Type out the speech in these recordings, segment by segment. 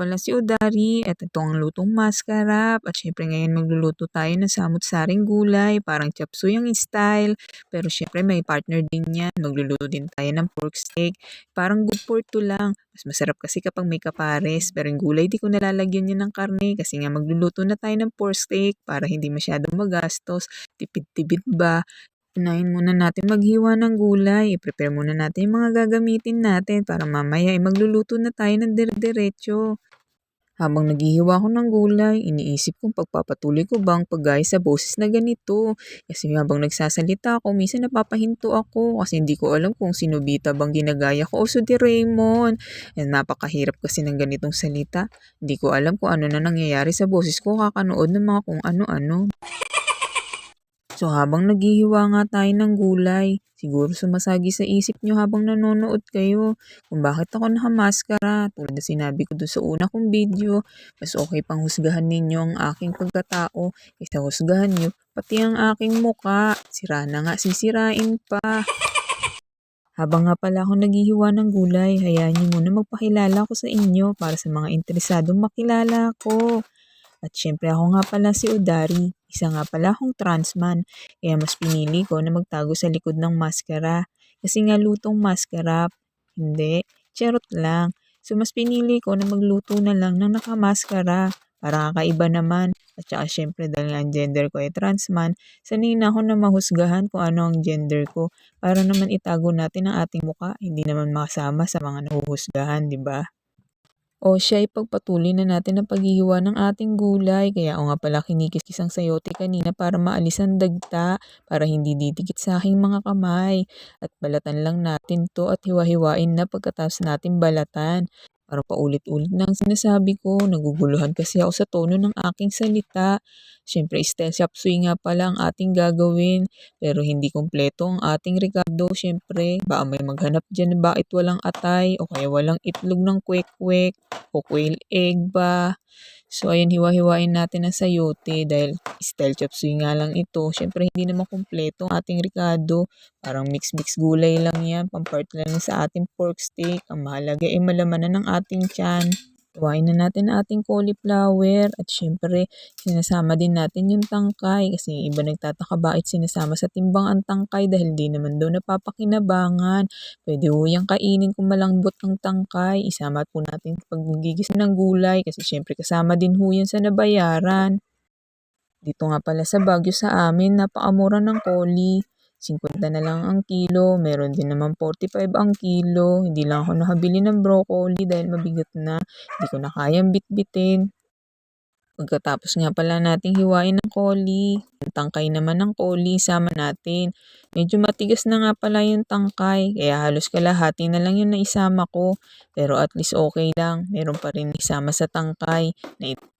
pala si Udari at ito ang lutong mascarap at syempre ngayon magluluto tayo ng samut-saring gulay, parang chop suey ang style. Pero syempre may partner din yan, magluluto din tayo ng pork steak. Parang good for two lang. Mas masarap kasi kapag may kapares. Pero yung gulay di ko nalalagyan yan ng karne kasi nga magluluto na tayo ng pork steak para hindi masyadong magastos. Tipid-tipid ba? Unahin muna natin maghiwa ng gulay. I-prepare muna natin yung mga gagamitin natin para mamaya ay magluluto na tayo ng dire-diretso. Habang naghihiwa ako ng gulay, iniisip kong pagpapatuloy ko bang paggaya sa boses na ganito. Kasi habang nagsasalita ako, minsan napapahinto ako kasi hindi ko alam kung si Nobita bang ginagaya ko o si Doraemon. And napakahirap kasi ng ganitong salita. Hindi ko alam kung ano na nangyayari sa boses ko kakanood ng mga kung ano-ano. So habang naghihiwa nga tayo ng gulay, siguro sumasagi sa isip nyo habang nanonood kayo kung bakit ako nakamaskara. Tulad na sinabi ko doon sa una kong video, mas okay pang husgahan ninyo ang aking pagkatao kaysa husgahan nyo pati ang aking muka. Sira na nga, sisirain pa. Habang nga pala ako naghihiwa ng gulay, hayaan nyo muna magpakilala ko sa inyo para sa mga interesadong makilala ko. At syempre ako nga pala si Udari, isa nga pala akong transman, kaya mas pinili ko na magtago sa likod ng maskara. Kasi nga lutong maskara, hindi, charot lang. So mas pinili ko na magluto na lang ng nakamaskara para kakaiba naman. At saka syempre dahil nga ang gender ko ay transman, sanay na ako na mahusgahan kung ano ang gender ko para naman itago natin ang ating muka, hindi naman makasama sa mga nahuhusgahan, di ba? O siya, ipagpatuloy na natin ang paghihiwa ng ating gulay. Kaya ako nga pala kinikis ang sayote kanina para maalis ang dagta, para hindi didikit sa aking mga kamay. At balatan lang natin to at hiwa-hiwain na pagkatapos natin balatan. Para paulit-ulit na ang sinasabi ko, naguguluhan kasi ako sa tono ng aking salita. Siyempre, style chop suey nga pala ang ating gagawin. Pero hindi kompleto ang ating Ricardo. Siyempre, baka may maghanap dyan na bakit walang atay o kaya walang itlog ng kwek-kwek o quail egg ba. So, ayan, hiwa-hiwain natin ang sayote dahil style chop suey nga lang ito. Siyempre, hindi naman kompleto ang ating Ricardo. Parang mix-mix gulay lang yan, pampart lang sa ating pork steak. Ang mahalaga ay malamanan ng ating tiyan. Hiwain na natin ang ating cauliflower at syempre sinasama din natin yung tangkay kasi yung iba nagtataka bakit sinasama sa timbang ang tangkay dahil di naman daw napapakinabangan. Pwede ho yung kainin kung malambot ang tangkay. Isama po natin pag nagigisa ng gulay kasi syempre kasama din ho yan sa nabayaran. Dito nga pala sa Baguio sa amin, napakamura ng koli. 50 na lang ang kilo, meron din naman 45 ang kilo. Hindi lang ako nakabili ng broccoli dahil mabigat na. Hindi ko na kayang bitbitin. Pagkatapos nga pala nating hiwain ng koli, yung tangkay naman ng koli, sama natin. Medyo matigas na nga pala yung tangkay, kaya halos kalahati na lang yung naisama ko. Pero at least okay lang, meron pa rin isama sa tangkay.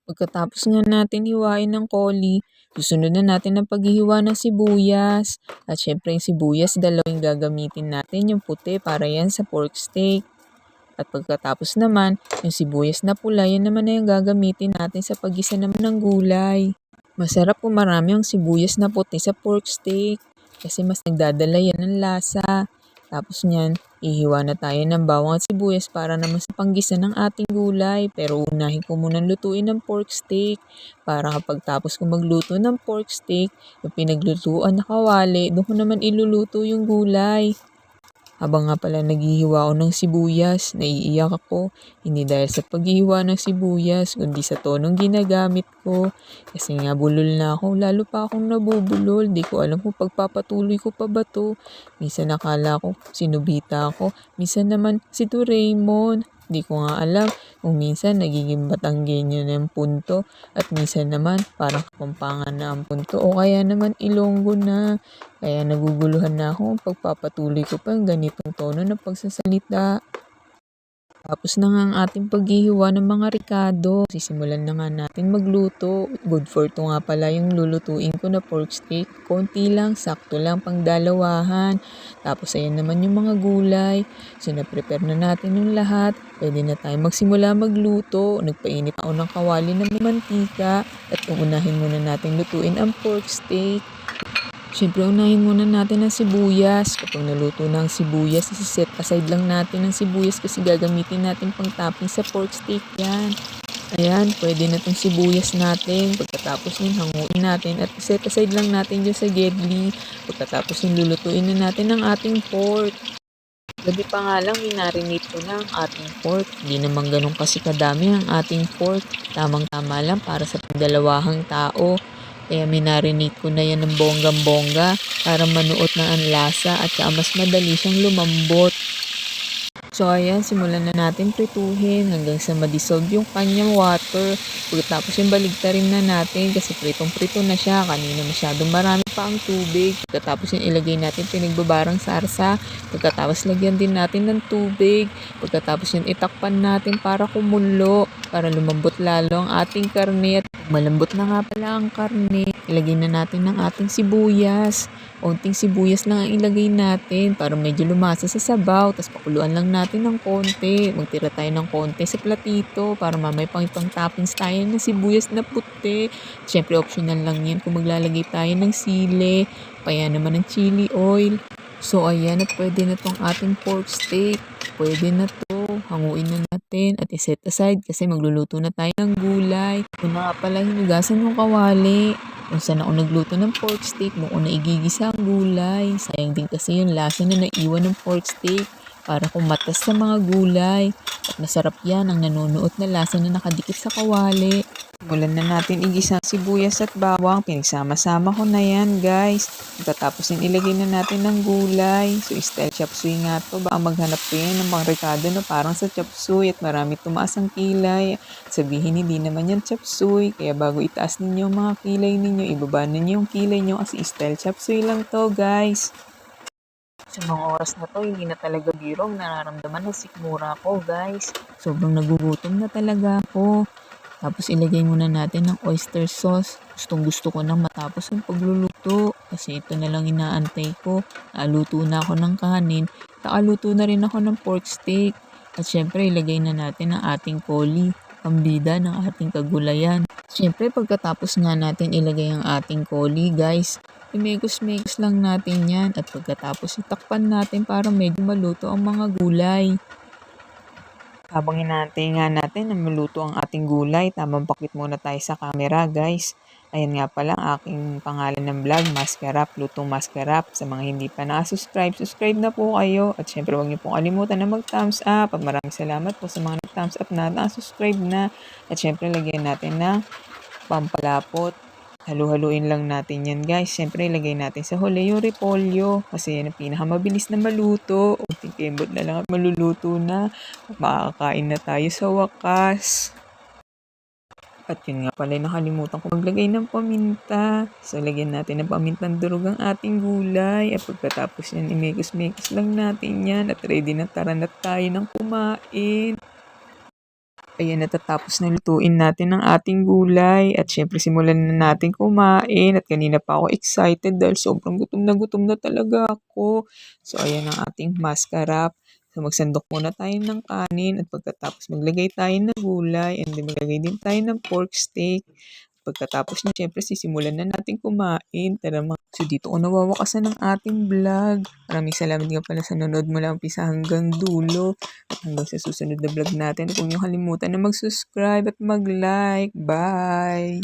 Pagkatapos nga natin hiwain ng koli, susunod na natin ang paghihiwa ng sibuyas. At syempre yung sibuyas, dalawang gagamitin natin, yung puti para yan sa pork steak. At pagkatapos naman, yung sibuyas na pula, yan naman na yung gagamitin natin sa paggisa naman ng gulay. Masarap kung marami ang sibuyas na puti sa pork steak kasi mas nagdadala yan ng lasa. Tapos niyan, ihiwa na tayo ng bawang at sibuyas para naman sa panggisa ng ating gulay. Pero unahin ko munang lutuin ng pork steak para kapag tapos ko magluto ng pork steak, yung pinaglutuan na kawali, doon ko naman iluluto yung gulay. Habang nga pala naghihiwa ako ng sibuyas, naiiyak ako. Hindi dahil sa paghihiwa ng sibuyas, kundi sa tonong ginagamit ko. Kasi nga bulol na ako, lalo pa akong nabubulol. Di ko alam kung pagpapatuloy ko pa ba to. Minsan nakala ko sinubita ako, minsan naman si Doraemon. Di ko nga alam kung minsan nagiging Batanggenyo na yung punto at minsan naman parang Kapampangan na ang punto o kaya naman Ilonggo na. Kaya naguguluhan na ako kung pagpapatuloy ko pa yung ganitong tono ng pagsasalita. Tapos na nga ang ating paghihiwa ng mga ricado. Sisimulan na nga natin magluto. Good for to nga pala yung lulutuin ko na pork steak. Konti lang, sakto lang pang dalawahan. Tapos ayan naman yung mga gulay. So na-prepare na natin yung lahat. Pwede na tayo magsimula magluto. Nagpainit ako ng kawali ng mantika. At uunahin muna natin lutuin ang pork steak. Siyempre unahin muna natin ang sibuyas. Kapag naluto na ang sibuyas, isi-set aside lang natin ang sibuyas kasi gagamitin natin pang topping sa pork steak yan. Ayan, pwede na 'tong sibuyas natin. Pagkatapos nun, hanguin natin at set aside lang natin dyan sa gedli. Pagkatapos nun, lulutuin na natin ang ating pork. Gabi pa nga lang, minarinate ko na ang ating pork. Hindi naman ganun kasi kadami ang ating pork. Tamang-tama lang para sa pandalawahang tao. Kaya minarinate ko na yan ng bonggang-bongga para manuot na ang lasa at saka mas madali siyang lumambot. So ayan, simulan na natin prituhin hanggang sa ma-dissolve yung kanyang water. Pagkatapos yung baligtarin na natin kasi pritong-prito na siya. Kanina masyadong marami pa ang tubig. Pagkatapos yung ilagay natin pinagbabarang sarsa. Pagkatapos lagyan din natin ng tubig. Pagkatapos yung itakpan natin para kumulo. Para lumambot lalo ang ating karne. At malambot na nga pala ang karne, ilagay na natin ng ating sibuyas. Konting sibuyas lang ang ilagay natin para medyo lumasa sa sabaw. Tapos pakuluan lang natin ng konti. Magtira tayo ng konti sa platito para mamay pang toppings tayo ng sibuyas na puti. Siyempre optional lang yan kung maglalagay tayo ng sili. Kaya naman ng chili oil. So ayan, at pwede na tong ating pork steak. Pwede na to. Hanguin na natin at iset aside kasi magluluto na tayo ng gulay. Una nga pala hinugasan yung kawali. Kung saan ako nagluto ng pork steak, doon ko na igigisa ang gulay. Sayang din kasi yung lasa na naiwan ng pork steak para kumatas sa mga gulay. At masarap yan ang nanunuot na lasa na nakadikit sa kawali. Simulan na natin igisa ang sibuyas at bawang. Pinagsama-sama ko na yan, guys. Pagkatapos yung ilagay na natin ng gulay. So, style chop suey nga to. Baka maghanap ko yan ng mga rekado na parang sa chop suey at marami tumaas ang kilay. Sabihin hindi naman yan chop suey. Kaya bago itaas ninyo ang mga kilay ninyo, ibaba ninyo yung kilay nyo kasi style chop suey lang to, guys. Sa mga oras na to, hindi na talaga biro ang nararamdaman ng sikmura ko, guys. Sobrang nagugutom na talaga ako. Tapos ilagay muna natin ng oyster sauce. Gustong gusto ko nang matapos ang pagluluto. Kasi ito na lang inaantay ko. Naluto na ako ng kanin. Nakaluto na rin ako ng pork steak. At syempre ilagay na natin ang ating koli. Pambida ng ating kagulayan. Syempre pagkatapos nga natin ilagay ang ating koli, guys, imekos-mekos lang natin yan. At pagkatapos itakpan natin para medyo maluto ang mga gulay. Habang inaantay nga natin na maluto ang ating gulay, tamang pakit muna tayo sa camera, guys. Ayan nga pala ang aking pangalan ng vlog, Mascarap, Lutong Mascarap. Sa mga hindi pa nakasubscribe, subscribe na po kayo. At syempre huwag niyo pong kalimutan na mag-thumbs up. At maraming salamat po sa mga nag-thumbs up na nakasubscribe na. At syempre lagyan natin ng pampalapot. Halu-haluin lang natin yan, guys. Siyempre, ilagay natin sa huli yung repolyo. Kasi yan ang pinakamabilis na maluto. Unting kembot na lang at maluluto na. Makakain na tayo sa wakas. At yun nga pala, nakalimutan ko maglagay ng paminta. So, lagyan natin ng pamintang durog ang ating gulay. At pagkatapos yan, imekos-mekos lang natin yan. At ready na, tara na tayo ng kumain. Ayan, natatapos na lutuin natin ang ating gulay. At syempre, simulan na natin kumain. At kanina pa ako excited dahil sobrang gutom na talaga ako. So, ayan ang ating mascarap. So, magsandok muna tayo ng kanin. At pagkatapos maglagay tayo ng gulay. And then maglagay din tayo ng pork steak. Pagkatapos niya, syempre, sisimulan na natin kumain. Tara mga. So, dito ko nawawakasan ng ating vlog. Maraming salamat nga pala sa nanonood mula umpisa hanggang dulo. At hanggang sa susunod na vlog natin. Huwag niyo kalimutan na mag-subscribe at mag-like. Bye!